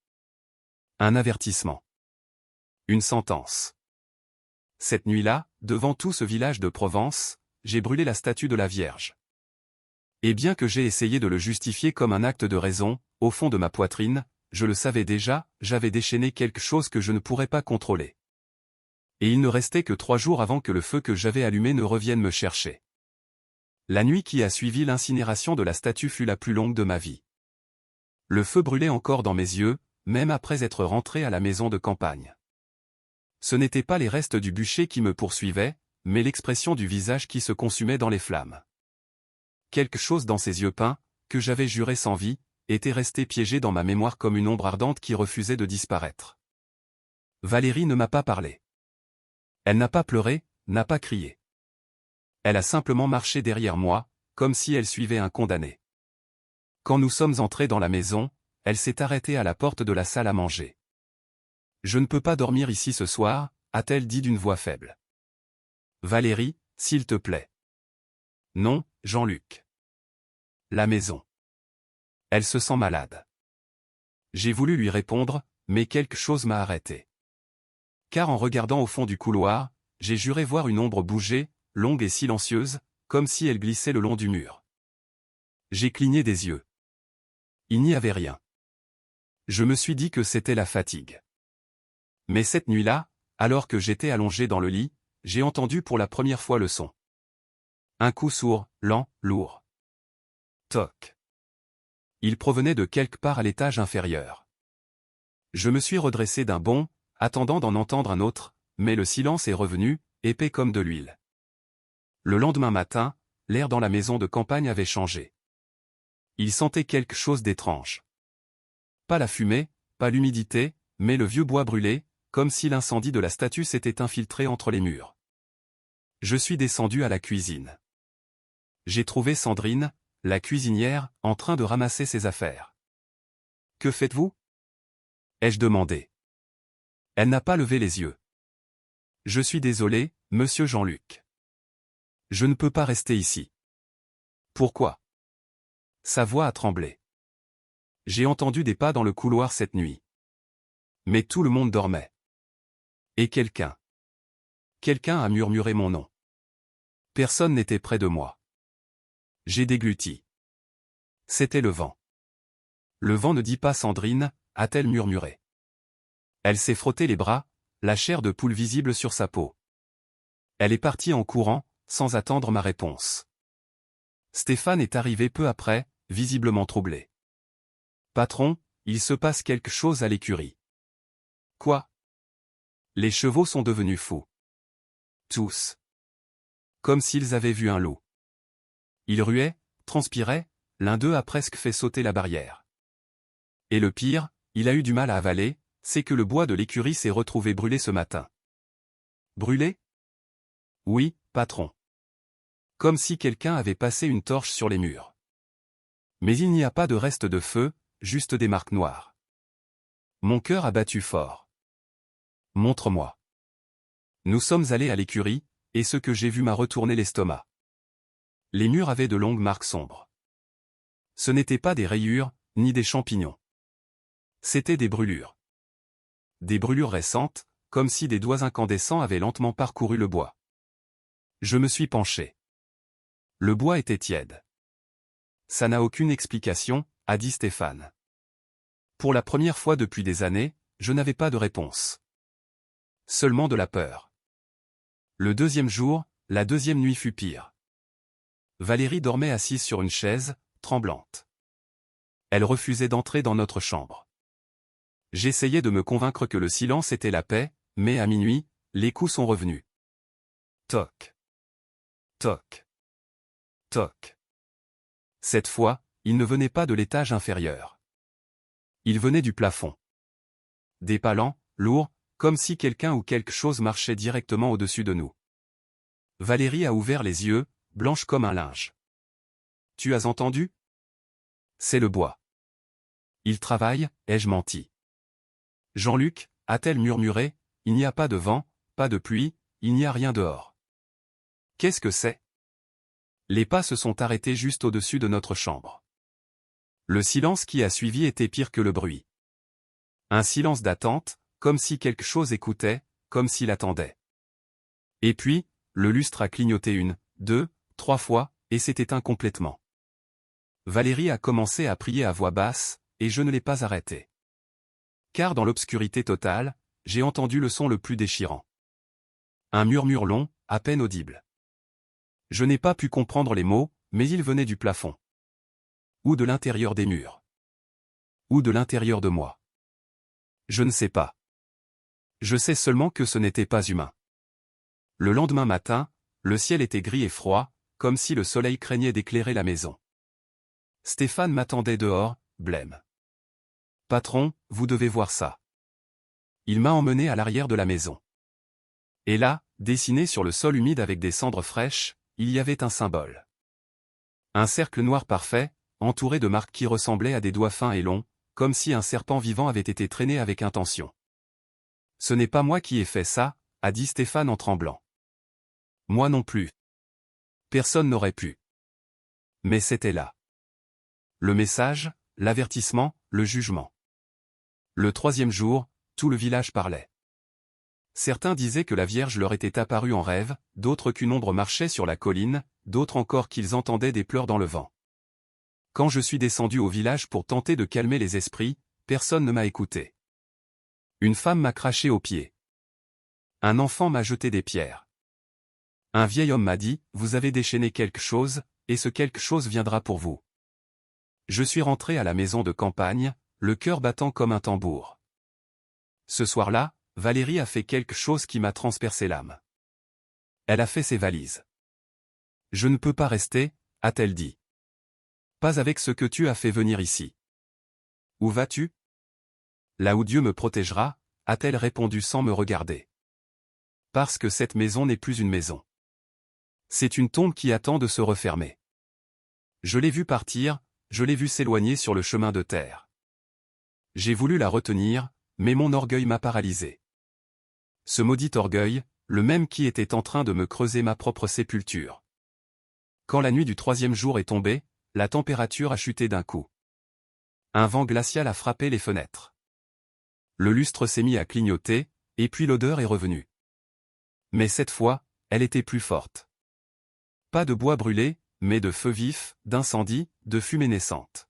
Un avertissement. Une sentence. Cette nuit-là, devant tout ce village de Provence, j'ai brûlé la statue de la Vierge. Et bien que j'ai essayé de le justifier comme un acte de raison, au fond de ma poitrine, je le savais déjà, j'avais déchaîné quelque chose que je ne pourrais pas contrôler. Et il ne restait que 3 jours avant que le feu que j'avais allumé ne revienne me chercher. La nuit qui a suivi l'incinération de la statue fut la plus longue de ma vie. Le feu brûlait encore dans mes yeux, même après être rentré à la maison de campagne. Ce n'étaient pas les restes du bûcher qui me poursuivaient, mais l'expression du visage qui se consumait dans les flammes. Quelque chose dans ses yeux peints, que j'avais juré sans vie, était resté piégé dans ma mémoire comme une ombre ardente qui refusait de disparaître. Valérie ne m'a pas parlé. Elle n'a pas pleuré, n'a pas crié. Elle a simplement marché derrière moi, comme si elle suivait un condamné. Quand nous sommes entrés dans la maison, elle s'est arrêtée à la porte de la salle à manger. « Je ne peux pas dormir ici ce soir », a-t-elle dit d'une voix faible. « Valérie, s'il te plaît. »« Non, Jean-Luc. La maison. Elle se sent malade. » J'ai voulu lui répondre, mais quelque chose m'a arrêté. Car en regardant au fond du couloir, j'ai juré voir une ombre bouger, longue et silencieuse, comme si elle glissait le long du mur. J'ai cligné des yeux. Il n'y avait rien. Je me suis dit que c'était la fatigue. Mais cette nuit-là, alors que j'étais allongé dans le lit, j'ai entendu pour la première fois le son. Un coup sourd, lent, lourd. Toc. Il provenait de quelque part à l'étage inférieur. Je me suis redressé d'un bond, attendant d'en entendre un autre, mais le silence est revenu, épais comme de l'huile. Le lendemain matin, l'air dans la maison de campagne avait changé. Il sentait quelque chose d'étrange. Pas la fumée, pas l'humidité, mais le vieux bois brûlé, comme si l'incendie de la statue s'était infiltré entre les murs. Je suis descendu à la cuisine. J'ai trouvé Sandrine, la cuisinière, en train de ramasser ses affaires. « Que faites-vous » ai-je demandé. Elle n'a pas levé les yeux. « Je suis désolé, monsieur Jean-Luc. Je ne peux pas rester ici. »« Pourquoi » Sa voix a tremblé. J'ai entendu des pas dans le couloir cette nuit. Mais tout le monde dormait. Et quelqu'un a murmuré mon nom. Personne n'était près de moi. J'ai dégluti. C'était le vent. Le vent ne dit pas Sandrine, a-t-elle murmuré. Elle s'est frotté les bras, la chair de poule visible sur sa peau. Elle est partie en courant, sans attendre ma réponse. Stéphane est arrivé peu après, visiblement troublé. Patron, il se passe quelque chose à l'écurie. Quoi? Les chevaux sont devenus fous. Tous. Comme s'ils avaient vu un loup. Ils ruaient, transpiraient, l'un d'eux a presque fait sauter la barrière. Et le pire, il a eu du mal à avaler, c'est que le bois de l'écurie s'est retrouvé brûlé ce matin. Brûlé? Oui, patron. Comme si quelqu'un avait passé une torche sur les murs. Mais il n'y a pas de reste de feu, juste des marques noires. Mon cœur a battu fort. Montre-moi. Nous sommes allés à l'écurie, et ce que j'ai vu m'a retourné l'estomac. Les murs avaient de longues marques sombres. Ce n'étaient pas des rayures, ni des champignons. C'étaient des brûlures. Des brûlures récentes, comme si des doigts incandescents avaient lentement parcouru le bois. Je me suis penché. Le bois était tiède. Ça n'a aucune explication, a dit Stéphane. Pour la première fois depuis des années, je n'avais pas de réponse. Seulement de la peur. Le deuxième jour, la deuxième nuit fut pire. Valérie dormait assise sur une chaise, tremblante. Elle refusait d'entrer dans notre chambre. J'essayais de me convaincre que le silence était la paix, mais à minuit, les coups sont revenus. Toc. Toc. Toc. Cette fois, il ne venait pas de l'étage inférieur. Il venait du plafond. Des pas lents, lourds, comme si quelqu'un ou quelque chose marchait directement au-dessus de nous. Valérie a ouvert les yeux, blanche comme un linge. « Tu as entendu ? C'est le bois. Il travaille, ai-je menti. Jean-Luc, a-t-elle murmuré, il n'y a pas de vent, pas de pluie, il n'y a rien dehors. Qu'est-ce que c'est ? Les pas se sont arrêtés juste au-dessus de notre chambre. Le silence qui a suivi était pire que le bruit. Un silence d'attente, comme si quelque chose écoutait, comme s'il attendait. Et puis, le lustre a clignoté 1, 2, 3 fois, et s'est éteint complètement. Valérie a commencé à prier à voix basse, et je ne l'ai pas arrêtée. Car dans l'obscurité totale, j'ai entendu le son le plus déchirant. Un murmure long, à peine audible. Je n'ai pas pu comprendre les mots, mais ils venaient du plafond. Ou de l'intérieur des murs. Ou de l'intérieur de moi. Je ne sais pas. Je sais seulement que ce n'était pas humain. Le lendemain matin, le ciel était gris et froid, comme si le soleil craignait d'éclairer la maison. Stéphane m'attendait dehors, blême. « Patron, vous devez voir ça. » Il m'a emmené à l'arrière de la maison. Et là, dessiné sur le sol humide avec des cendres fraîches, il y avait un symbole. Un cercle noir parfait, entouré de marques qui ressemblaient à des doigts fins et longs, comme si un serpent vivant avait été traîné avec intention. « Ce n'est pas moi qui ai fait ça, » a dit Stéphane en tremblant. « Moi non plus. Personne n'aurait pu. Mais c'était là. Le message, l'avertissement, le jugement. Le 3e jour, tout le village parlait. Certains disaient que la Vierge leur était apparue en rêve, d'autres qu'une ombre marchait sur la colline, d'autres encore qu'ils entendaient des pleurs dans le vent. Quand je suis descendu au village pour tenter de calmer les esprits, personne ne m'a écouté. Une femme m'a craché aux pieds. Un enfant m'a jeté des pierres. Un vieil homme m'a dit, « Vous avez déchaîné quelque chose, et ce quelque chose viendra pour vous. » Je suis rentré à la maison de campagne, le cœur battant comme un tambour. Ce soir-là, Valérie a fait quelque chose qui m'a transpercé l'âme. Elle a fait ses valises. « Je ne peux pas rester, » a-t-elle dit. « Pas avec ce que tu as fait venir ici. »« Où vas-tu ? » ?»« Là où Dieu me protégera, » a-t-elle répondu sans me regarder. « Parce que cette maison n'est plus une maison. C'est une tombe qui attend de se refermer. Je l'ai vue partir, je l'ai vue s'éloigner sur le chemin de terre. J'ai voulu la retenir, mais mon orgueil m'a paralysé. Ce maudit orgueil, le même qui était en train de me creuser ma propre sépulture. Quand la nuit du 3e jour est tombée, la température a chuté d'un coup. Un vent glacial a frappé les fenêtres. Le lustre s'est mis à clignoter, et puis l'odeur est revenue. Mais cette fois, elle était plus forte. Pas de bois brûlé, mais de feu vif, d'incendie, de fumée naissante.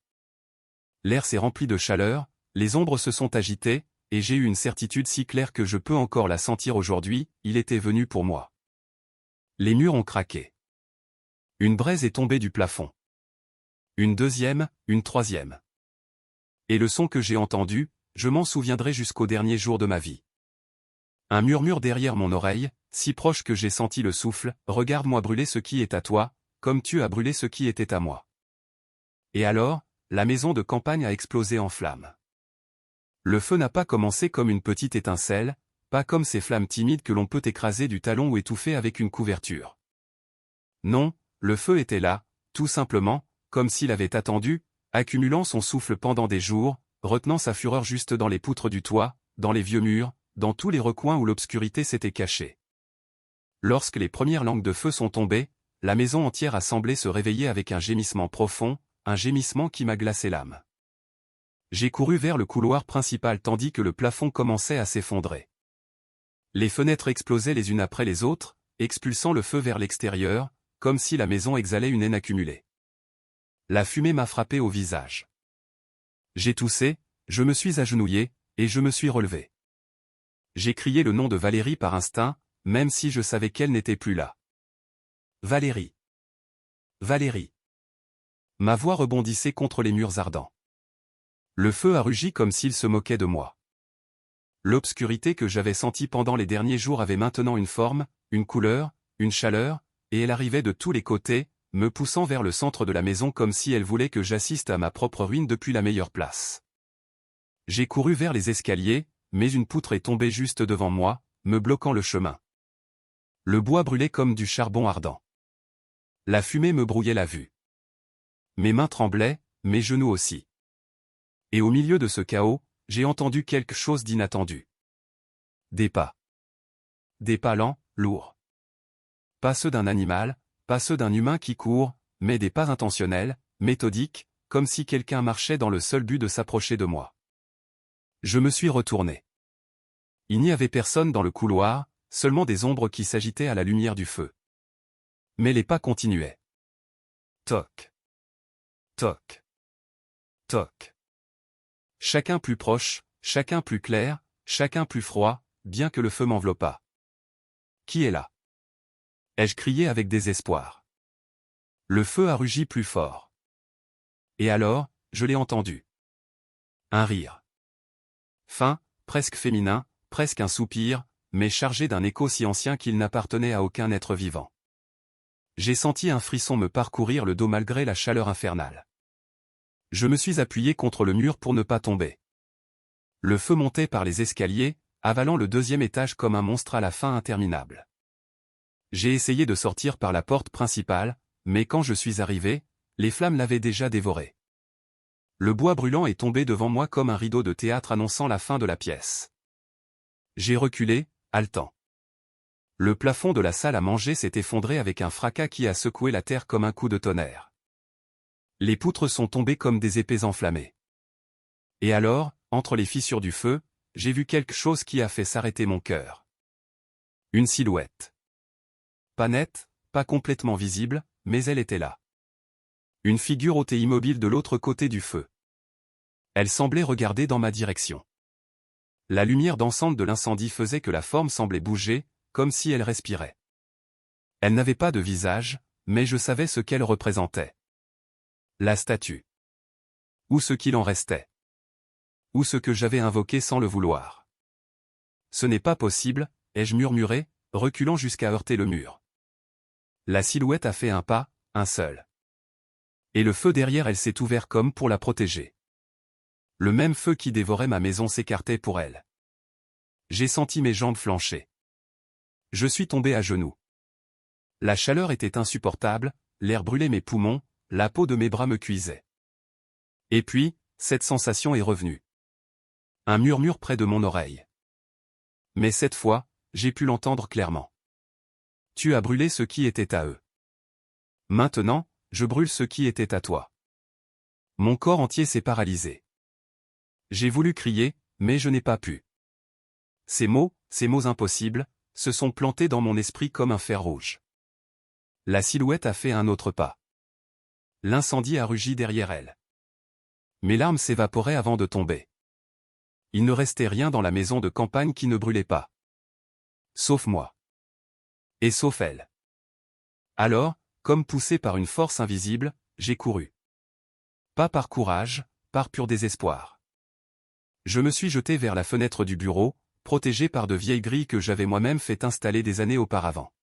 L'air s'est rempli de chaleur, les ombres se sont agitées, et j'ai eu une certitude si claire que je peux encore la sentir aujourd'hui, il était venu pour moi. Les murs ont craqué. Une braise est tombée du plafond. Une deuxième, une troisième. Et le son que j'ai entendu, je m'en souviendrai jusqu'au dernier jour de ma vie. Un murmure derrière mon oreille, si proche que j'ai senti le souffle, « Regarde-moi brûler ce qui est à toi, comme tu as brûlé ce qui était à moi. » Et alors, la maison de campagne a explosé en flammes. Le feu n'a pas commencé comme une petite étincelle, pas comme ces flammes timides que l'on peut écraser du talon ou étouffer avec une couverture. Non, le feu était là, tout simplement, comme s'il avait attendu, accumulant son souffle pendant des jours, retenant sa fureur juste dans les poutres du toit, dans les vieux murs, dans tous les recoins où l'obscurité s'était cachée. Lorsque les premières langues de feu sont tombées, la maison entière a semblé se réveiller avec un gémissement profond, un gémissement qui m'a glacé l'âme. J'ai couru vers le couloir principal tandis que le plafond commençait à s'effondrer. Les fenêtres explosaient les unes après les autres, expulsant le feu vers l'extérieur, comme si la maison exhalait une haine accumulée. La fumée m'a frappé au visage. J'ai toussé, je me suis agenouillé, et je me suis relevé. J'ai crié le nom de Valérie par instinct, même si je savais qu'elle n'était plus là. Valérie. Valérie. Ma voix rebondissait contre les murs ardents. Le feu a rugi comme s'il se moquait de moi. L'obscurité que j'avais sentie pendant les derniers jours avait maintenant une forme, une couleur, une chaleur, et elle arrivait de tous les côtés, me poussant vers le centre de la maison comme si elle voulait que j'assiste à ma propre ruine depuis la meilleure place. J'ai couru vers les escaliers, mais une poutre est tombée juste devant moi, me bloquant le chemin. Le bois brûlait comme du charbon ardent. La fumée me brouillait la vue. Mes mains tremblaient, mes genoux aussi. Et au milieu de ce chaos, j'ai entendu quelque chose d'inattendu. Des pas. Des pas lents, lourds. Pas ceux d'un animal, pas ceux d'un humain qui court, mais des pas intentionnels, méthodiques, comme si quelqu'un marchait dans le seul but de s'approcher de moi. Je me suis retourné. Il n'y avait personne dans le couloir, seulement des ombres qui s'agitaient à la lumière du feu. Mais les pas continuaient. Toc. Toc. Toc. Chacun plus proche, chacun plus clair, chacun plus froid, bien que le feu m'enveloppât. Qui est là? Ai-je crié avec désespoir. Le feu a rugi plus fort. Et alors, je l'ai entendu. Un rire. Fin, presque féminin, presque un soupir, mais chargé d'un écho si ancien qu'il n'appartenait à aucun être vivant. J'ai senti un frisson me parcourir le dos malgré la chaleur infernale. Je me suis appuyé contre le mur pour ne pas tomber. Le feu montait par les escaliers, avalant le deuxième étage comme un monstre à la fin interminable. J'ai essayé de sortir par la porte principale, mais quand je suis arrivé, les flammes l'avaient déjà dévoré. Le bois brûlant est tombé devant moi comme un rideau de théâtre annonçant la fin de la pièce. J'ai reculé, haletant. Le plafond de la salle à manger s'est effondré avec un fracas qui a secoué la terre comme un coup de tonnerre. Les poutres sont tombées comme des épées enflammées. Et alors, entre les fissures du feu, j'ai vu quelque chose qui a fait s'arrêter mon cœur. Une silhouette. Pas nette, pas complètement visible, mais elle était là. Une figure haute et immobile de l'autre côté du feu. Elle semblait regarder dans ma direction. La lumière dansante de l'incendie faisait que la forme semblait bouger, comme si elle respirait. Elle n'avait pas de visage, mais je savais ce qu'elle représentait. La statue. Ou ce qu'il en restait. Ou ce que j'avais invoqué sans le vouloir. Ce n'est pas possible, ai-je murmuré, reculant jusqu'à heurter le mur. La silhouette a fait un pas, un seul. Et le feu derrière elle s'est ouvert comme pour la protéger. Le même feu qui dévorait ma maison s'écartait pour elle. J'ai senti mes jambes flancher. Je suis tombé à genoux. La chaleur était insupportable, l'air brûlait mes poumons, la peau de mes bras me cuisait. Et puis, cette sensation est revenue. Un murmure près de mon oreille. Mais cette fois, j'ai pu l'entendre clairement. Tu as brûlé ce qui était à eux. Maintenant, je brûle ce qui était à toi. Mon corps entier s'est paralysé. J'ai voulu crier, mais je n'ai pas pu. Ces mots impossibles, se sont plantés dans mon esprit comme un fer rouge. La silhouette a fait un autre pas. L'incendie a rugi derrière elle. Mes larmes s'évaporaient avant de tomber. Il ne restait rien dans la maison de campagne qui ne brûlait pas. Sauf moi. Et sauf elle. Alors, comme poussé par une force invisible, j'ai couru. Pas par courage, par pur désespoir. Je me suis jeté vers la fenêtre du bureau, protégé par de vieilles grilles que j'avais moi-même fait installer des années auparavant.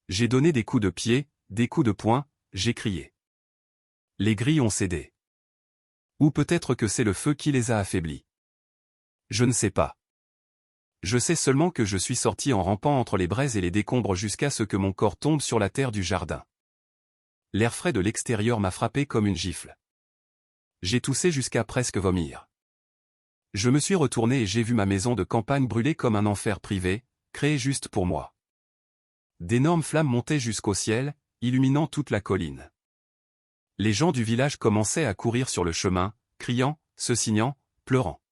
J'ai donné des coups de pied, des coups de poing, j'ai crié. Les grilles ont cédé. Ou peut-être que c'est le feu qui les a affaiblies. Je ne sais pas. Je sais seulement que je suis sorti en rampant entre les braises et les décombres jusqu'à ce que mon corps tombe sur la terre du jardin. L'air frais de l'extérieur m'a frappé comme une gifle. J'ai toussé jusqu'à presque vomir. Je me suis retourné et j'ai vu ma maison de campagne brûler comme un enfer privé, créé juste pour moi. D'énormes flammes montaient jusqu'au ciel, illuminant toute la colline. Les gens du village commençaient à courir sur le chemin, criant, se signant, pleurant.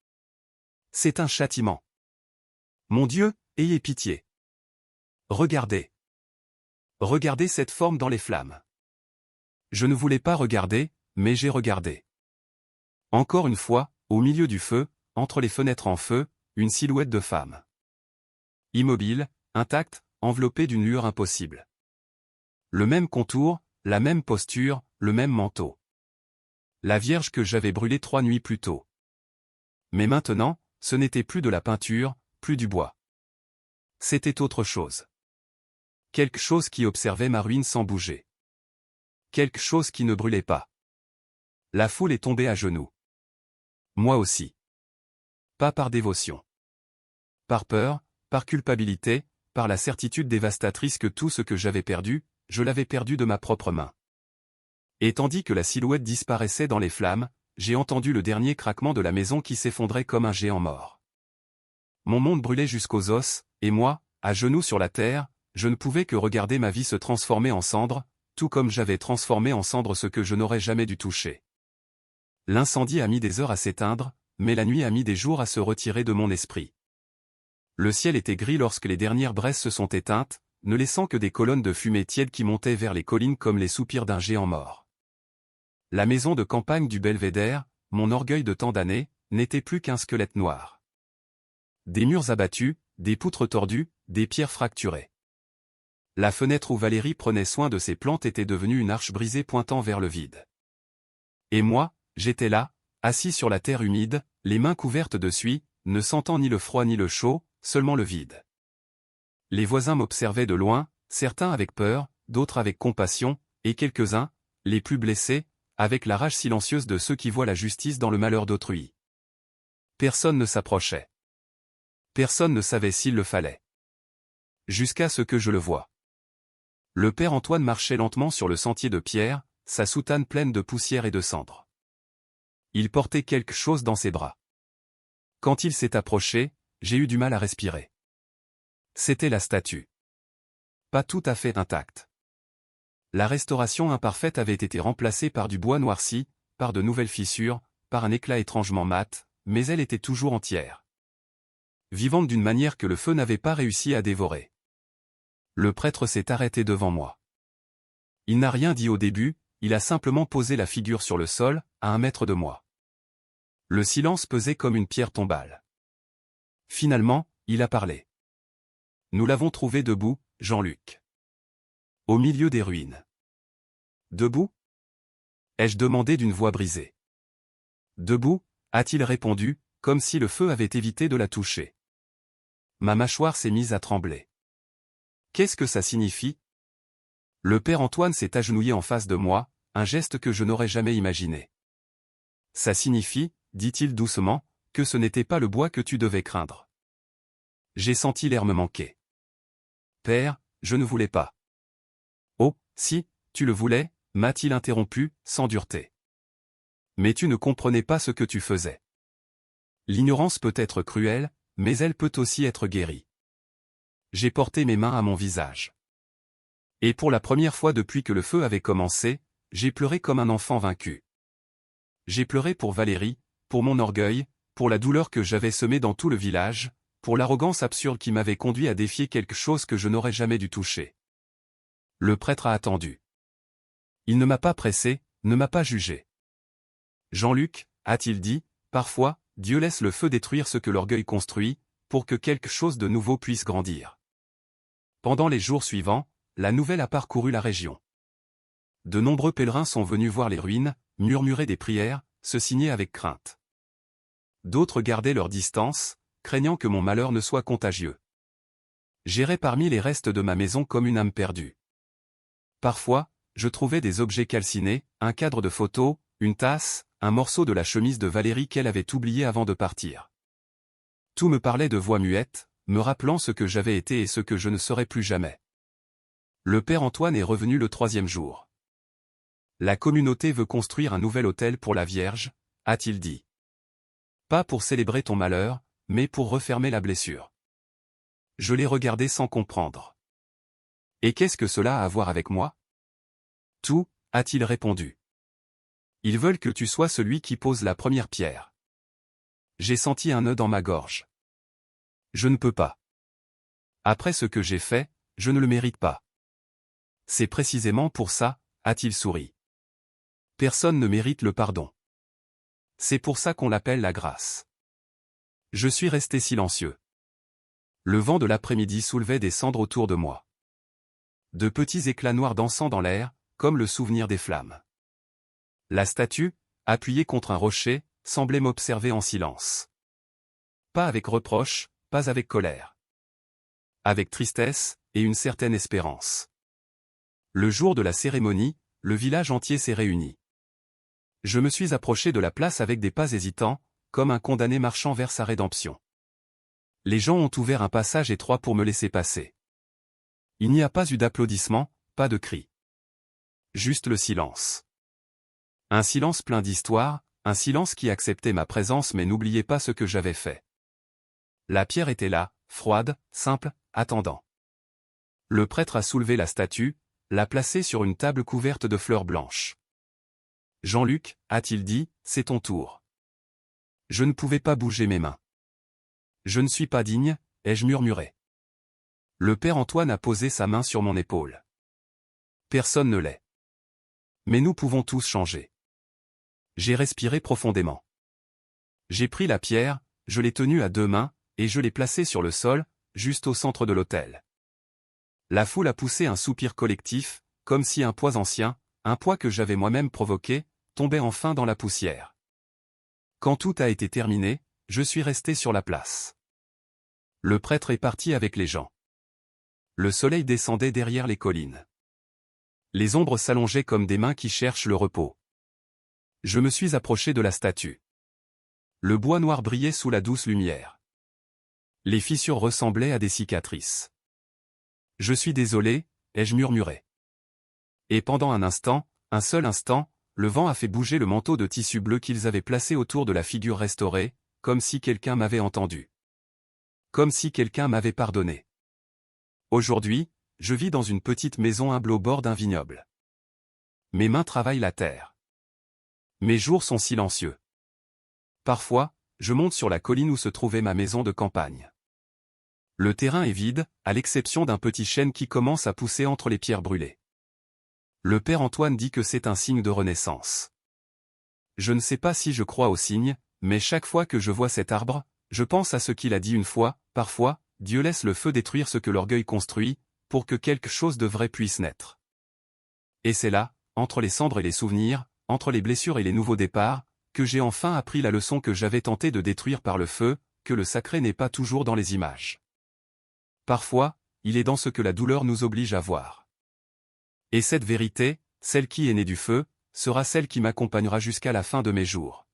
C'est un châtiment. Mon Dieu, ayez pitié. Regardez. Regardez cette forme dans les flammes. Je ne voulais pas regarder, mais j'ai regardé. Encore une fois, au milieu du feu, entre les fenêtres en feu, une silhouette de femme. Immobile, intacte, enveloppée d'une lueur impossible. Le même contour, la même posture, le même manteau. La Vierge que j'avais brûlée 3 nuits plus tôt. Mais maintenant, ce n'était plus de la peinture, plus du bois. C'était autre chose. Quelque chose qui observait ma ruine sans bouger. quelque chose qui ne brûlait pas. La foule est tombée à genoux. Moi aussi. Pas par dévotion. Par peur, par culpabilité, par la certitude dévastatrice que tout ce que j'avais perdu, je l'avais perdu de ma propre main. Et tandis que la silhouette disparaissait dans les flammes, j'ai entendu le dernier craquement de la maison qui s'effondrait comme un géant mort. Mon monde brûlait jusqu'aux os, et moi, à genoux sur la terre, je ne pouvais que regarder ma vie se transformer en cendres, tout comme j'avais transformé en cendres ce que je n'aurais jamais dû toucher. L'incendie a mis des heures à s'éteindre, mais la nuit a mis des jours à se retirer de mon esprit. Le ciel était gris lorsque les dernières braises se sont éteintes, ne laissant que des colonnes de fumée tiède qui montaient vers les collines comme les soupirs d'un géant mort. La maison de campagne du Belvédère, mon orgueil de tant d'années, n'était plus qu'un squelette noir. Des murs abattus, des poutres tordues, des pierres fracturées. La fenêtre où Valérie prenait soin de ses plantes était devenue une arche brisée pointant vers le vide. Et moi, j'étais là, assis sur la terre humide, les mains couvertes de suie, ne sentant ni le froid ni le chaud, seulement le vide. Les voisins m'observaient de loin, certains avec peur, d'autres avec compassion, et quelques-uns, les plus blessés, avec la rage silencieuse de ceux qui voient la justice dans le malheur d'autrui. Personne ne s'approchait. Personne ne savait s'il le fallait. Jusqu'à ce que je le voie. Le père Antoine marchait lentement sur le sentier de pierre, sa soutane pleine de poussière et de cendres. Il portait quelque chose dans ses bras. Quand il s'est approché, j'ai eu du mal à respirer. C'était la statue. Pas tout à fait intacte. La restauration imparfaite avait été remplacée par du bois noirci, par de nouvelles fissures, par un éclat étrangement mat, mais elle était toujours entière. Vivante d'une manière que le feu n'avait pas réussi à dévorer. Le prêtre s'est arrêté devant moi. Il n'a rien dit au début, il a simplement posé la figure sur le sol, à 1 mètre de moi. Le silence pesait comme une pierre tombale. Finalement, il a parlé. Nous l'avons trouvé debout, Jean-Luc. Au milieu des ruines. Debout ? Ai-je demandé d'une voix brisée. Debout, a-t-il répondu, comme si le feu avait évité de la toucher. Ma mâchoire s'est mise à trembler. Qu'est-ce que ça signifie ? Le père Antoine s'est agenouillé en face de moi, un geste que je n'aurais jamais imaginé. Ça signifie, dit-il doucement, que ce n'était pas le bois que tu devais craindre. J'ai senti l'air me manquer. Père, je ne voulais pas. Oh, si, tu le voulais, m'a-t-il interrompu, sans dureté. Mais tu ne comprenais pas ce que tu faisais. L'ignorance peut être cruelle, mais elle peut aussi être guérie. J'ai porté mes mains à mon visage. Et pour la première fois depuis que le feu avait commencé, j'ai pleuré comme un enfant vaincu. J'ai pleuré pour Valérie, pour mon orgueil, pour la douleur que j'avais semée dans tout le village, pour l'arrogance absurde qui m'avait conduit à défier quelque chose que je n'aurais jamais dû toucher. Le prêtre a attendu. Il ne m'a pas pressé, ne m'a pas jugé. Jean-Luc, a-t-il dit, parfois, Dieu laisse le feu détruire ce que l'orgueil construit, pour que quelque chose de nouveau puisse grandir. Pendant les jours suivants, la nouvelle a parcouru la région. De nombreux pèlerins sont venus voir les ruines, murmurer des prières, se signer avec crainte. D'autres gardaient leur distance, craignant que mon malheur ne soit contagieux. J'errais parmi les restes de ma maison comme une âme perdue. Parfois, je trouvais des objets calcinés, un cadre de photo, une tasse, un morceau de la chemise de Valérie qu'elle avait oublié avant de partir. Tout me parlait de voix muettes, me rappelant ce que j'avais été et ce que je ne serai plus jamais. Le père Antoine est revenu le 3e jour. La communauté veut construire un nouvel autel pour la Vierge, a-t-il dit. Pas pour célébrer ton malheur, mais pour refermer la blessure. Je l'ai regardé sans comprendre. Et qu'est-ce que cela a à voir avec moi ? Tout, a-t-il répondu. Ils veulent que tu sois celui qui pose la première pierre. J'ai senti un nœud dans ma gorge. Je ne peux pas. Après ce que j'ai fait, je ne le mérite pas. C'est précisément pour ça, a-t-il souri. Personne ne mérite le pardon. C'est pour ça qu'on l'appelle la grâce. Je suis resté silencieux. Le vent de l'après-midi soulevait des cendres autour de moi. De petits éclats noirs dansant dans l'air, comme le souvenir des flammes. La statue, appuyée contre un rocher, semblait m'observer en silence. Pas avec reproche, pas avec colère. Avec tristesse, et une certaine espérance. Le jour de la cérémonie, le village entier s'est réuni. Je me suis approché de la place avec des pas hésitants, comme un condamné marchant vers sa rédemption. Les gens ont ouvert un passage étroit pour me laisser passer. Il n'y a pas eu d'applaudissements, pas de cris. Juste le silence. Un silence plein d'histoire, un silence qui acceptait ma présence mais n'oubliait pas ce que j'avais fait. La pierre était là, froide, simple, attendant. Le prêtre a soulevé la statue, l'a placée sur une table couverte de fleurs blanches. « Jean-Luc, a-t-il dit, c'est ton tour. » Je ne pouvais pas bouger mes mains. « Je ne suis pas digne, ai-je murmuré. Le père Antoine a posé sa main sur mon épaule. Personne ne l'est. Mais nous pouvons tous changer. J'ai respiré profondément. J'ai pris la pierre, je l'ai tenue à deux mains, et je l'ai placée sur le sol, juste au centre de l'autel. La foule a poussé un soupir collectif, comme si un poids ancien, un poids que j'avais moi-même provoqué, tombait enfin dans la poussière. Quand tout a été terminé, je suis resté sur la place. Le prêtre est parti avec les gens. Le soleil descendait derrière les collines. Les ombres s'allongeaient comme des mains qui cherchent le repos. Je me suis approché de la statue. Le bois noir brillait sous la douce lumière. Les fissures ressemblaient à des cicatrices. Je suis désolé, ai-je murmuré. Et pendant un instant, un seul instant, le vent a fait bouger le manteau de tissu bleu qu'ils avaient placé autour de la figure restaurée, comme si quelqu'un m'avait entendu. Comme si quelqu'un m'avait pardonné. Aujourd'hui, je vis dans une petite maison humble au bord d'un vignoble. Mes mains travaillent la terre. Mes jours sont silencieux. Parfois, je monte sur la colline où se trouvait ma maison de campagne. Le terrain est vide, à l'exception d'un petit chêne qui commence à pousser entre les pierres brûlées. Le père Antoine dit que c'est un signe de renaissance. Je ne sais pas si je crois aux signes, mais chaque fois que je vois cet arbre, je pense à ce qu'il a dit une fois, parfois, Dieu laisse le feu détruire ce que l'orgueil construit, pour que quelque chose de vrai puisse naître. Et c'est là, entre les cendres et les souvenirs, entre les blessures et les nouveaux départs, que j'ai enfin appris la leçon que j'avais tenté de détruire par le feu, que le sacré n'est pas toujours dans les images. Parfois, il est dans ce que la douleur nous oblige à voir. Et cette vérité, celle qui est née du feu, sera celle qui m'accompagnera jusqu'à la fin de mes jours.